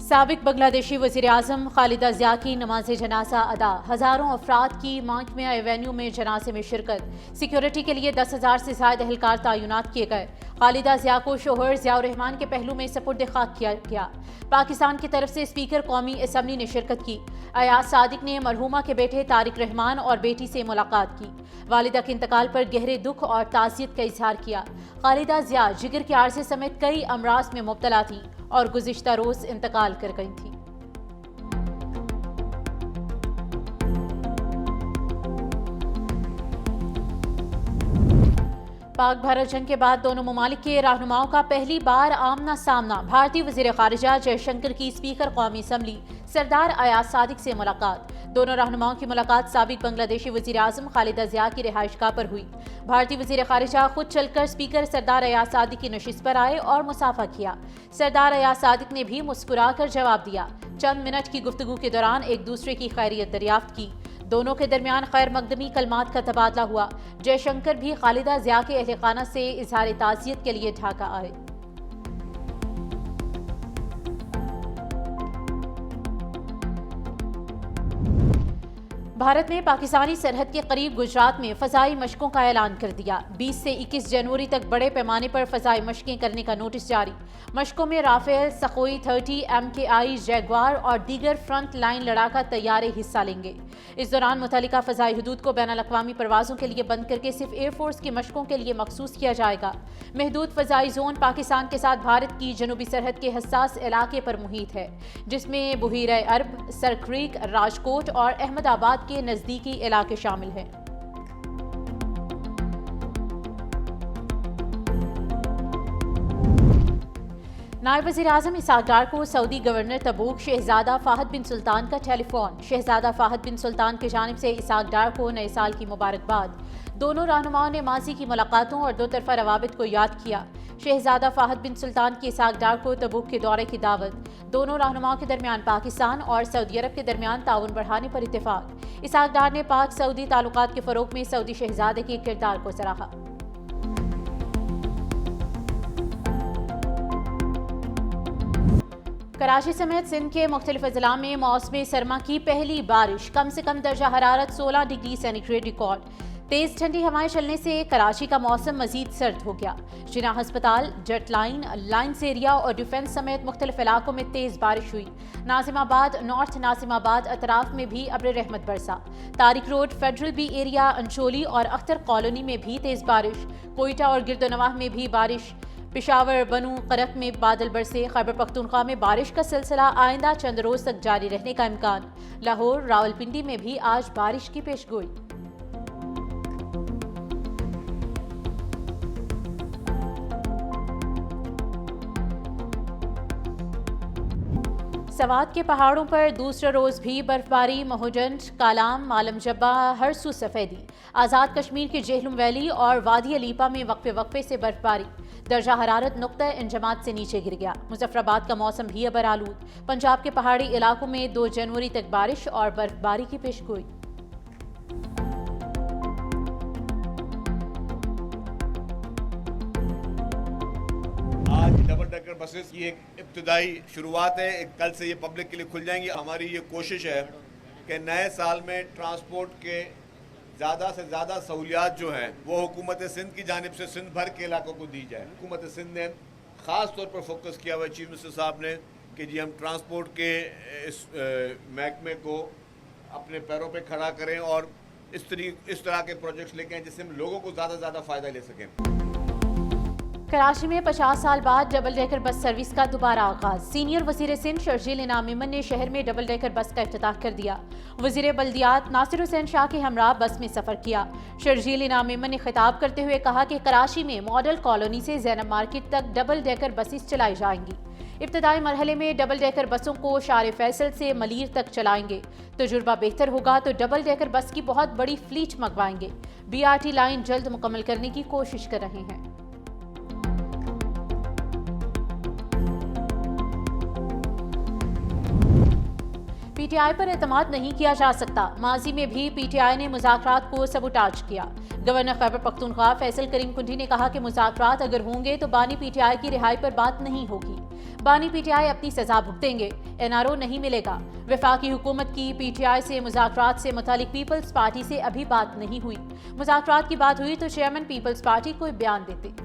साबिक बांग्लादेशी वज़ीर-ए-आज़म खालिदा ज़िया की नमाज जनाजा अदा। हज़ारों अफराद की महकमा एवेन्यू में जनाजे में शिरकत। सिक्योरिटी के लिए 10,000 से ज़ायद एहलकार तैनात किए गए। खालिदा ज़िया को शोहर ज़ियाउर रहमान के पहलू में सपुर्द खाक किया गया। पाकिस्तान की तरफ से स्पीकर कौमी असम्बली ने शिरकत की। अयाज सादिक ने मरहूमा के बेटे तारिक रहमान और बेटी से मुलाकात की। वालिदा के इंतकाल पर गहरे दुख और ताज़ियत का इजहार किया। खालिदा ज़िया जिगर के आर्जे समेत कई अमराज में मुब्तला थी और गुज़िश्ता रोज इंतकाल कर गई थी। पाक भारत जंग के बाद दोनों ममालिक के रहनुमाओं का पहली बार आमना सामना। भारतीय वज़ीर ख़ारिजा जयशंकर की स्पीकर कौमी असम्बली सरदार अयाज सादिक से मुलाकात। दोनों रहनुमाओं की मुलाकात साबिक बांग्लादेशी वज़ीर-ए-आज़म खालिदा ज़िया की रिहाइशगाह पर हुई। भारतीय वज़ीर ख़ारिजा खुद चलकर स्पीकर सरदार अयाज सादिक की नशिस्त पर आए और मुसाफा किया। सरदार अयाज सादिक ने भी मुस्कुराकर जवाब दिया। चंद मिनट की गुफ्तगू के दौरान एक दूसरे की खैरियत दरियाफ्त की। दोनों के दरमियान खैर मकदमी कलमात का तबादला हुआ। जयशंकर भी खालिदा ज़िया के अहले खाना से इजहार ताज़ियत के लिए ढाका आए। भारत ने पाकिस्तानी सरहद के करीब गुजरात में फ़ज़ाई मशकों का ऐलान कर दिया। 20 से 21 जनवरी तक बड़े पैमाने पर फ़ज़ाई मशकें करने का नोटिस जारी। मशकों में राफेल, सखोई 30, MKI, जैगवार और दीगर फ्रंट लाइन लड़ाका तैयारे हिस्सा लेंगे। इस दौरान मुतल्लिका फ़ज़ाई हदूद को बैनुल अक़वामी परवाज़ों के लिए बंद करके सिर्फ एयरफोर्स की मशकों के लिए मखसूस किया जाएगा। महदूद फ़ज़ाई जोन पाकिस्तान के साथ भारत की जनूबी सरहद के हसास इलाके पर मुहित है, जिसमें बुहीरा अरब, सरक्रीक, राजकोट और अहमदाबाद के नजदीकी इलाके शामिल हैं। नायब वज़ीर-ए-आज़म इसहाक डार को सऊदी गवर्नर तबूक शहजादा फाहद बिन सुल्तान का टेलीफोन। शहजादा फाहद बिन सुल्तान की जानिब से इसहाक डार को नए साल की मुबारकबाद। दोनों रहनुमाओं ने माजी की मुलाकातों और दो तरफा रवाबित को याद किया। शहजादा फाहद बिन सुल्तान की इसहाक डार को तबूक के दौरे की दावत। दोनों रहनुमाओं के दरमियान पाकिस्तान और सऊदी अरब के दरमियान ताउन बढ़ाने पर इत्तेफाक। इसहाक डार ने पाक सऊदी ताल्लुकात के फ़रोग़ में सऊदी शहजादे के किरदार को सराहा। कराची समेत सिंध के मुख्तलिफ अजला में मौसम सरमा की पहली बारिश। कम से कम दर्जा हरारत 16 डिग्री सेंटीग्रेड रिकॉर्ड। तेज ठंडी हवाएं चलने से कराची का मौसम मजीद सर्द हो गया। जिना अस्पताल, जट लाइन, लाइन्स एरिया और डिफेंस समेत मुख्तलिफ इलाकों में तेज बारिश हुई। नाजिमाबाद, नॉर्थ नाजिमाबाद अतराफ में भी अब्र रहमत बरसा। Tariq Road, Federal B Area, Ancholi और अख्तर कॉलोनी में भी तेज बारिश। कोयटा और गिरदोनवाह में भी बारिश। पिशावर, बनू, करक में बादल बरसे। खैबर पख्तूनख्वा में बारिश का सिलसिला आइंदा चंद रोज तक जारी रहने का इम्कान। लाहौर, रावलपिंडी में भी आज बारिश की पेशगोई। सवात के पहाड़ों पर दूसरे रोज भी बर्फबारी। मोहजंज, कालाम, मालम जब्बा, हरसू सफेदी। आज़ाद कश्मीर की जेहलुम वैली और वादी अलीपा में वक्फे वक्फे से बर्फबारी। दर्जा हरारत नुक्ता इंजमात से नीचे गिर गया। मुजफ्फराबाद का मौसम भी अबर आलूद। पंजाब के पहाड़ी इलाकों में 2 जनवरी तक बारिश और बर्फबारी की पेशगोई। आज डबल डेकर बसेस की एक इब्तदाई शुरुआत है। कल से ये पब्लिक के लिए खुल जाएंगी। हमारी ये कोशिश है कि नए साल में ट्रांसपोर्ट के ज़्यादा से ज़्यादा सहूलियात जो हैं वो हुकूमत सिंध की जानिब से सिंध भर के इलाकों को दी जाए। हुकूमत सिंध ने ख़ास तौर पर फोकस किया हुआ है, चीफ मिनिस्टर साहब ने, कि जी हम ट्रांसपोर्ट के इस महकमे को अपने पैरों पे खड़ा करें और इस तरह के प्रोजेक्ट्स लेके आएँ जिससे हम लोगों को ज़्यादा से ज़्यादा फ़ायदा ले सकें। कराची में 50 साल बाद डबल डेकर बस सर्विस का दोबारा आगाज। सीनियर वजीर सिंध शर्जील इनाम मेमन ने शहर में डबल डेकर बस का इफ्तिताह कर दिया। वजीर बल्दियात नासिर हुसैन शाह के हमरा बस में सफर किया। शर्जील इनाम मेमन ने खिताब करते हुए कहा कि कराची में मॉडल कॉलोनी से ज़ैनब मार्केट तक डबल डेकर बसेस चलाई जाएंगी। इब्तदाई मरहले में डबल डेकर बसों को शार फैसल से मलीर तक चलाएंगे। तजुर्बा बेहतर होगा तो डबल डेकर बस की बहुत बड़ी फ्लीट मंगवाएंगे। BRT लाइन जल्द मुकम्मल करने की कोशिश कर रहे हैं। पीटीआई पर एतमाद नहीं किया जा सकता। माजी में भी पीटीआई ने मुज़ाकरात को सबूटाज किया। गवर्नर खैबर पख्तूनख्वा फैसल करीम कुंडी ने कहा कि मुज़ाकरात अगर होंगे तो बानी पीटीआई की रिहाई पर बात नहीं होगी। बानी पीटीआई अपनी सजा भुगतेंगे, एनआरओ नहीं मिलेगा। वफाकी हुकूमत की पीटीआई से मुज़ाकरात से मुतालिक पीपल्स पार्टी से अभी बात नहीं हुई। मुज़ाकरात की बात हुई तो चेयरमैन पीपल्स पार्टी कोई बयान देते।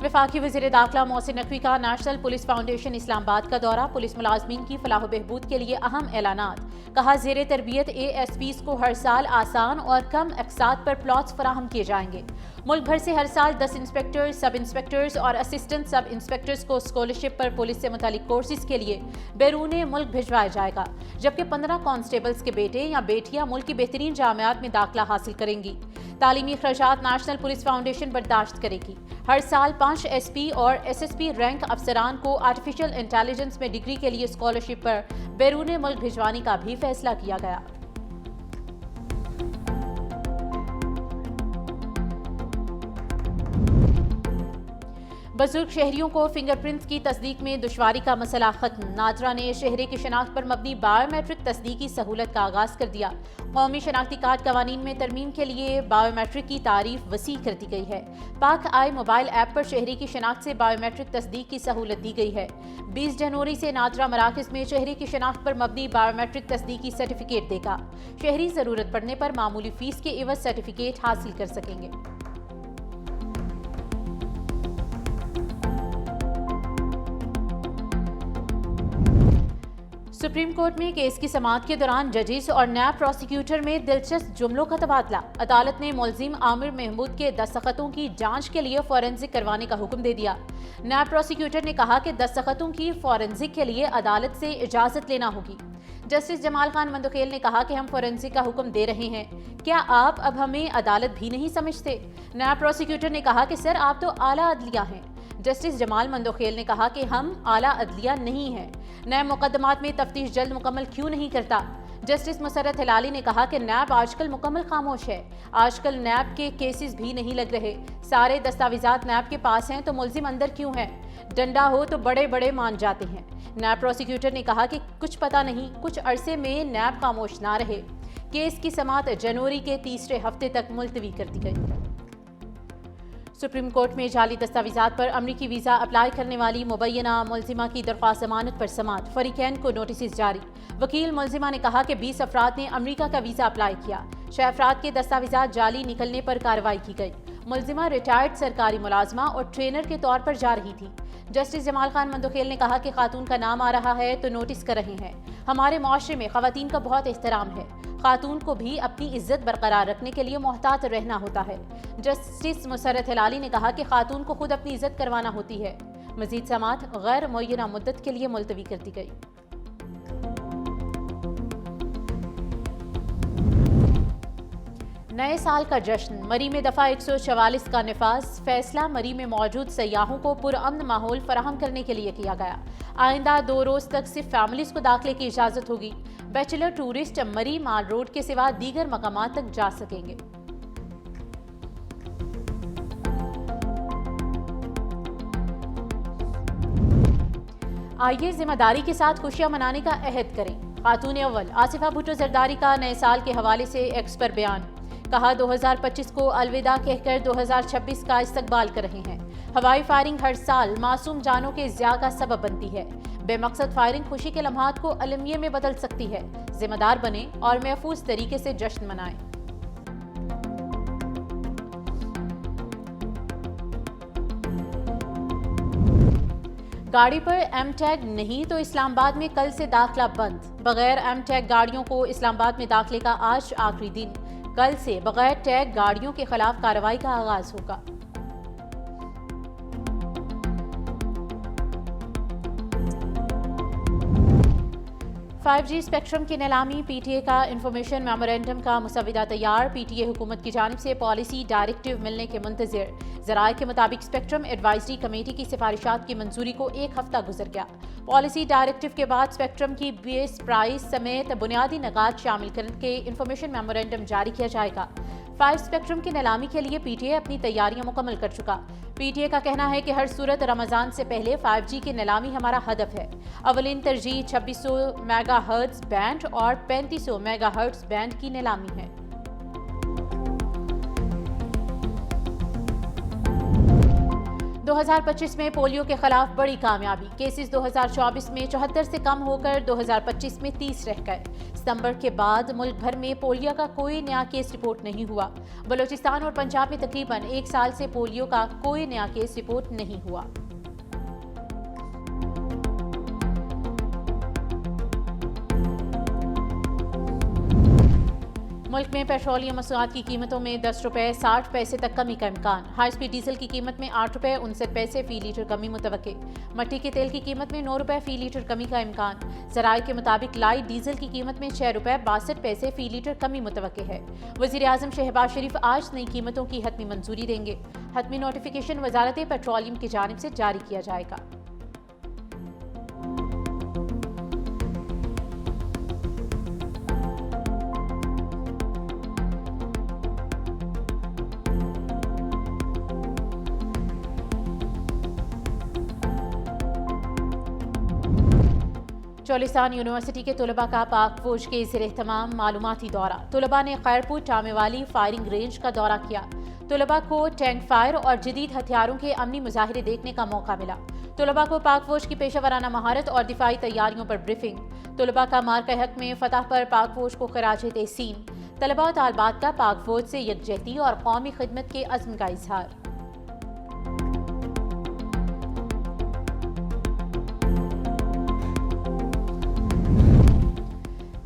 वफाकी वज़ीर दाखिला मोहसिन नकवी का नेशनल पुलिस फाउंडेशन इस्लामाबाद का दौरा। पुलिस मुलाजमीन की फलाह बहबूद के लिए अहम ऐलानात। कहा ज़ेरे तरबियत ASPs को हर साल आसान और कम अक़सात पर प्लॉट्स फराहम किए जाएंगे। मुल्क भर से हर साल 10 इंस्पेक्टर्स, सब इंस्पेक्टर्स और असिस्टेंट सब इंस्पेक्टर्स को स्कॉलरशिप पर पुलिस से मुतालिक कोर्सेज के लिए बैरून मुल्क भिजवाया जाएगा, जबकि 15 कांस्टेबल्स के बेटे या बेटियां मुल्क की बेहतरीन जामियात में दाखिला हासिल करेंगी। तालीमी खर्चात नेशनल पुलिस फाउंडेशन बर्दाश्त करेगी। हर साल 5 SP और SSP रैंक अफसरान को आर्टिफिशियल इंटेलिजेंस में डिग्री के लिए स्कॉलरशिप पर बैरून मुल्क भिजवाने का भी फैसला किया गया। बुजुर्ग शहरियों को फिंगरप्रिंट्स की तस्दीक में दुश्वारी का मसला खत्म। नादरा ने शहरी की शनाख्त पर मबनी बायोमेट्रिक तस्दीक की सहूलत का आगाज कर दिया। कौमी शनाख्ती कार्ड कवानीन में तरमीम के लिए बायोमेट्रिक की तारीफ वसी कर दी गई है। पाक आई मोबाइल ऐप पर शहरी की शनाख्त से बायोमेट्रिक तस्दीक की सहूलत दी गई है। 20 जनवरी से नादरा मराकज़ में शहरी की शनाख्त पर मबनी बायोमेट्रिक तस्दीकी सर्टिफिकेट देगा। शहरी ज़रूरत पड़ने पर मामूली फीस के एवज सर्टिफिकेट हासिल कर सकेंगे। सुप्रीम कोर्ट में केस की समाअत के दौरान जजेस और नैब प्रोसिक्यूटर में दिलचस्प जुमलों का तबादला। अदालत ने मुलजिम आमिर महमूद के दस्तखतों की जांच के लिए फॉरेंसिक करवाने का हुक्म दे दिया। नैब प्रोसिक्यूटर ने कहा कि दस्तखतों की फॉरेंसिक के लिए अदालत से इजाजत लेना होगी। जस्टिस जमाल खान मंदोखेल ने कहा कि हम फॉरेंसिक का हुक्म दे रहे हैं, क्या आप अब हमें अदालत भी नहीं समझते? नैब प्रोसिक्यूटर ने कहा कि सर आप तो आला अदलिया हैं। जस्टिस जमाल मंदोखेल ने कहा कि हम आला अदलिया नहीं हैं। नए मुकदमात में तफ्तीश जल्द मुकम्मल क्यों नहीं करता? जस्टिस मुसर्रत हिलाली ने कहा कि नैब आजकल मुकम्मल खामोश है। आजकल नैब के केसेस भी नहीं लग रहे। सारे दस्तावेजात नैब के पास हैं तो मुलजिम अंदर क्यों है? डंडा हो तो बड़े बड़े मान जाते हैं। नैब प्रोसिक्यूटर ने कहा कि कुछ पता नहीं, कुछ अरसे में नैब खामोश ना रहे। केस की समाअत जनवरी के तीसरे हफ्ते तक मुलतवी कर दी गई। सुप्रीम कोर्ट में जाली दस्तावेजात पर अमरीकी वीज़ा अप्लाई करने वाली मुबैना मुलजिमा की दरख्वास्त जमानत पर समाअत। फरीकैन को नोटिस जारी। वकील मुलजिमा ने कहा कि 20 अफराद ने अमरीका का वीज़ा अप्लाई किया। 6 अफराद के दस्तावेजात जाली निकलने पर कार्रवाई की गई। मुलजिमा रिटायर्ड सरकारी मुलाजमा और ट्रेनर के तौर पर जा रही थी। जस्टिस जमाल खान मंदोखेल ने कहा कि खातून का नाम आ रहा है तो नोटिस कर रहे हैं। हमारे माशरे में खवातीन का बहुत एहतराम है। खातून को भी अपनी इज्जत बरकरार रखने के लिए मोहतात रहना होता है। जस्टिस मुसर्रत हिलाली ने कहा कि खातून को खुद अपनी इज्जत करवाना होती है। मजीद समाअत गैर मुअय्यना मुद्दत के लिए मुलतवी कर दी गई। नए साल का जश्न। मरी में दफ़ा 144 का निफाज। फैसला मरी में मौजूद सयाहों को पुरअमन माहौल फराहम करने के लिए किया गया। आइंदा 2 रोज़ तक सिर्फ फैमिलीज को दाखिले की इजाज़त होगी। बैचलर टूरिस्ट मरी माल रोड के सिवा दीगर मकामात तक जा सकेंगे। आइए जिम्मेदारी के साथ खुशियां मनाने का अहद करें। खातून अव्वल आसिफा भुट्टो जरदारी का नए साल के हवाले से एक्स पर बयान। कहा 2025 को अलविदा कहकर 2026 का इस्तकबाल कर रहे हैं। हवाई फायरिंग हर साल मासूम जानों के ज़िया का सबब बनती है। बेमकसद फायरिंग खुशी के लम्हात को अलमिये में बदल सकती है। जिम्मेदार बने और महफूज तरीके से जश्न मनाएं। गाड़ी पर एम टैग नहीं तो इस्लामाबाद में कल से दाखिला बंद। बगैर एम टैग गाड़ियों को इस्लामाबाद में दाखिले का आज आखिरी दिन। कल से बगैर टैग गाड़ियों के खिलाफ कार्रवाई का आगाज होगा। $5G स्पेक्ट्रम की नीलामी। PTA का इंफॉर्मेशन मेमोरेंडम का मुसविदा तैयार। PTA हुकूमत की जानिब से पॉलिसी डायरेक्टिव मिलने के मुंतज़िर। ज़राए के मुताबिक स्पेक्ट्रम एडवाइजरी कमेटी की सिफारिशात की मंजूरी को 1 हफ्ता गुजर गया। पॉलिसी डायरेक्टिव के बाद स्पेक्ट्रम की बेस प्राइस समेत बुनियादी नकात शामिल करके इंफॉर्मेशन मेमोरेंडम जारी किया जाएगा। 5 स्पेक्ट्रम की नीलामी के लिए पीटीए अपनी तैयारियां मुकम्मल कर चुका। पीटीए का कहना है कि हर सूरत रमजान से पहले 5G की नीलामी हमारा हदफ है। अवलिन तरजीह 2600 मेगाहर्ट्ज बैंड और 3500 मेगाहर्ट्ज बैंड की नीलामी है। दो 2025 में पोलियो के खिलाफ बड़ी कामयाबी। केसेस 2024 में 74 से कम होकर 2025 में 30 रह गए। सितंबर के बाद मुल्क भर में पोलियो का कोई नया केस रिपोर्ट नहीं हुआ। बलूचिस्तान और पंजाब में तकरीबन 1 साल से पोलियो का कोई नया केस रिपोर्ट नहीं हुआ। मुल्क में पेट्रोलियम मसूआत की कीमतों में 10 रुपये 60 पैसे तक कमी का इम्कान। हाई स्पीड डीजल की कीमत में 8 रुपये 59 पैसे फी लीटर कमी मुतवक्के। मट्टी के तेल की कीमत में 9 रुपये फी लीटर कमी का इम्कान। ज़राए के मुताबिक लाइट डीजल की कीमत में 6 रुपये 62 पैसे फी लीटर कमी मुतवक्के है। वज़ीर आज़म शहबाज शरीफ आज नई कीमतों की हतमी मंजूरी देंगे। हतमी नोटिफिकेशन वजारत पेट्रोलियम की जानिब से जारी किया जाएगा। चोलिस्तान यूनिवर्सिटी के तलबा का पाक फौज के ज़ेर-ए-एहतमाम मालूमाती दौरा। तलबा ने खैरपुर टामेवाली फायरिंग रेंज का दौरा किया। तलबा को टैंक फायर और जदीद हथियारों के अमनी मुजाहिरे देखने का मौका मिला। तलबा को पाक फौज की पेशा वराना महारत और दिफाई तैयारियों पर ब्रीफिंग। तलबा का मार्का हक में फतह पर पाक फौज को खराज तहसीन। तलबा और तालबात का पाक फौज से यकजहती और कौमी खिदमत के अज़्म का इजहार।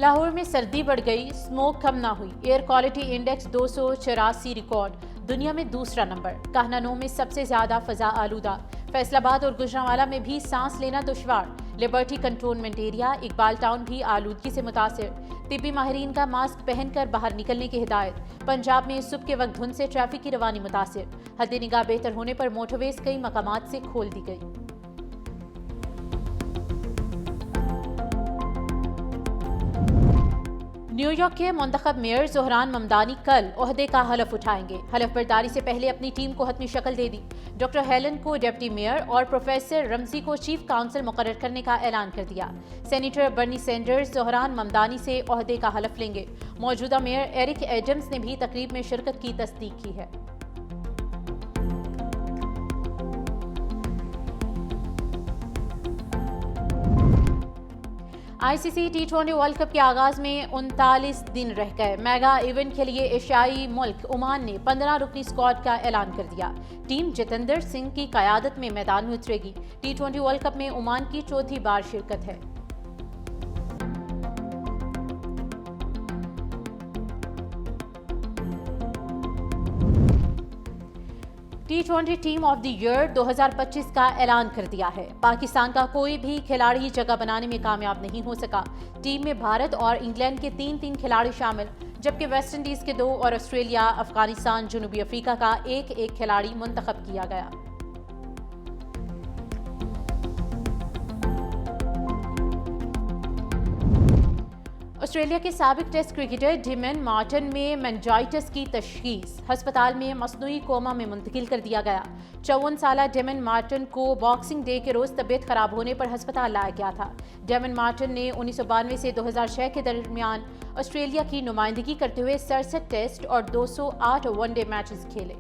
लाहौर में सर्दी बढ़ गई, स्मोक कम ना हुई। एयर क्वालिटी इंडेक्स 284 रिकॉर्ड, दुनिया में दूसरा नंबर। कहनानो में सबसे ज्यादा फजा आलूदा। फैसलाबाद और गुजरांवाला में भी सांस लेना दुश्वार। Liberty cantonment area, Iqbal town भी आलूदगी से मुतासिर। तिब्बी माहिरीन का मास्क पहनकर बाहर निकलने की हिदायत। पंजाब में सुबह के वक्त धुंध से ट्रैफिक की रवानी मुतासिर। हद निगाह बेहतर होने पर मोटरवेज कई मकामात से खोल दी गई। न्यूयॉर्क के मुंतखब मेयर ज़ोहरान ममदानी कल ओहदे का हलफ उठाएंगे। हलफ बर्दारी से पहले अपनी टीम को हतमी शक्ल दे दी। डॉक्टर हेलन को डिप्टी मेयर और प्रोफेसर रमजी को चीफ काउंसिल मुकर्रर करने का ऐलान कर दिया। Senator Bernie Sanders Zohran Mamdani से ओहदे का हलफ लेंगे। मौजूदा मेयर एरिक एडम्स ने भी तकरीब में शिरकत की तस्दीक की है। ICC T20 वर्ल्ड कप के आगाज में 39 दिन रह गए। मेगा इवेंट के लिए एशियाई मुल्क ओमान ने 15 रुकनी स्क्वाड का ऐलान कर दिया। टीम जितेंद्र सिंह की क़यादत में मैदान में उतरेगी। T20 वर्ल्ड कप में ओमान की चौथी बार शिरकत है। T20 team of the year 2025 का ऐलान कर दिया है। पाकिस्तान का कोई भी खिलाड़ी जगह बनाने में कामयाब नहीं हो सका। टीम में भारत और इंग्लैंड के 3 खिलाड़ी शामिल, जबकि वेस्ट इंडीज के 2 और ऑस्ट्रेलिया, अफगानिस्तान, जनूबी अफ्रीका का एक खिलाड़ी मुंतखब किया गया। ऑस्ट्रेलिया के साबिक टेस्ट क्रिकेटर डेमन मार्टिन में मेनिंजाइटिस की तशखीस। अस्पताल में मसनूई कोमा में मुंतकिल कर दिया गया। 54 साला डेमन मार्टिन को बॉक्सिंग डे के रोज तबीयत खराब होने पर अस्पताल लाया गया था। डेमन मार्टिन ने 1992 से 2006 के दरमियान ऑस्ट्रेलिया की नुमाइंदगी करते हुए 67 टेस्ट और 208 वनडे मैचेस खेले।